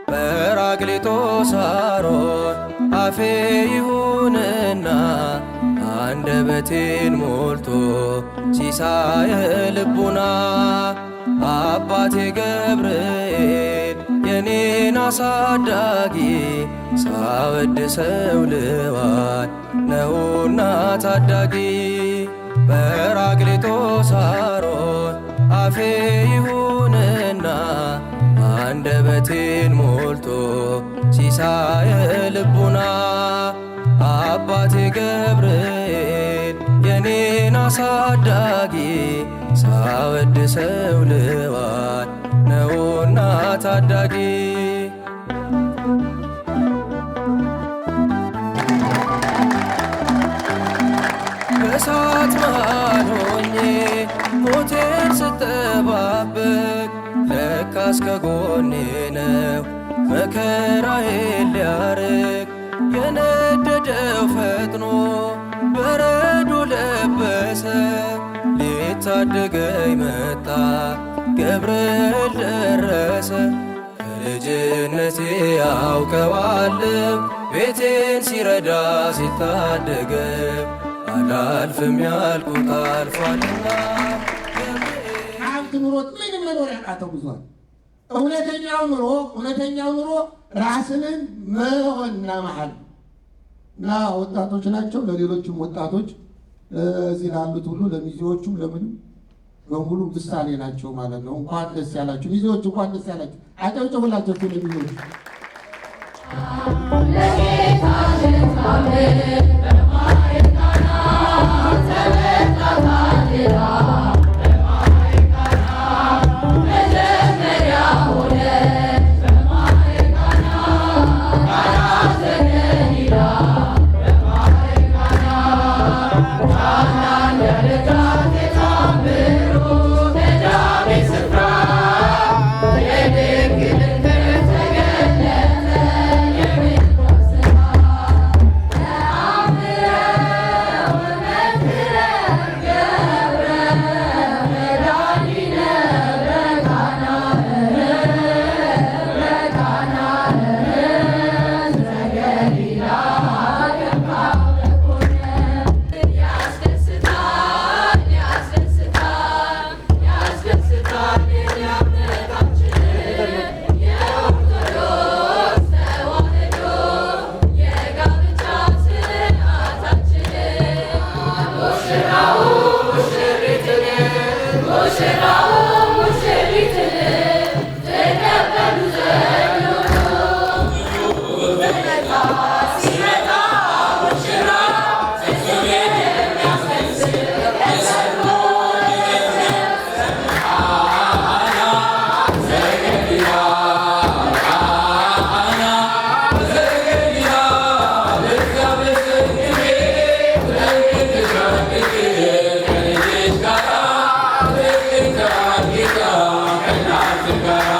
ጰራቅሊጦስ አሮን አፌ ይሁንና አንደበቴን ሞልቶ ሲሳየ ልቡና አባቴ ገብርኤል የኔን አሳዳጊ ሳወድሰው ልዋል ነውና ታዳጊ ጰራቅሊጦስ አሮን አፌ ይሁንና አንደበቴን ሞልቶ ሲሳየ ልቡና አባቴ ገብርኤል የኔን አሳዳጊ ሳወድሰው ልዋል ነውና ታዳጊ በእሳት መሃል ሆኜ ሞቴን ስጠባበቅ ለካስ ከጎኔ ነው መከራዬን ሊያርቅ የነደደው ፈጥኖ በረዶ ለበሰ ሊታደገኝ መጣ ገብርኤል ደረሰ ከልጅነቴ አውቀዋለሁ ቤቴን ሲረዳ ሲታደገው አላልፍም ያልኩት አልፏልና ኑሮት ምንም መኖር ያቃተው ብዙል እውነተኛው ኑሮ ራስንን መሆንና መሃል እና ወጣቶች ናቸው። ለሌሎችም ወጣቶች እዚህ ላሉት ሁሉ ለሚዜዎቹም ለምንም በሙሉ ምሳሌ ናቸው ማለት ነው። እንኳን ደስ ያላችሁ ሚዜዎች፣ እንኳን ደስ ያላችሁ። አጨብጭቡላቸው ለሚዜዎች። God.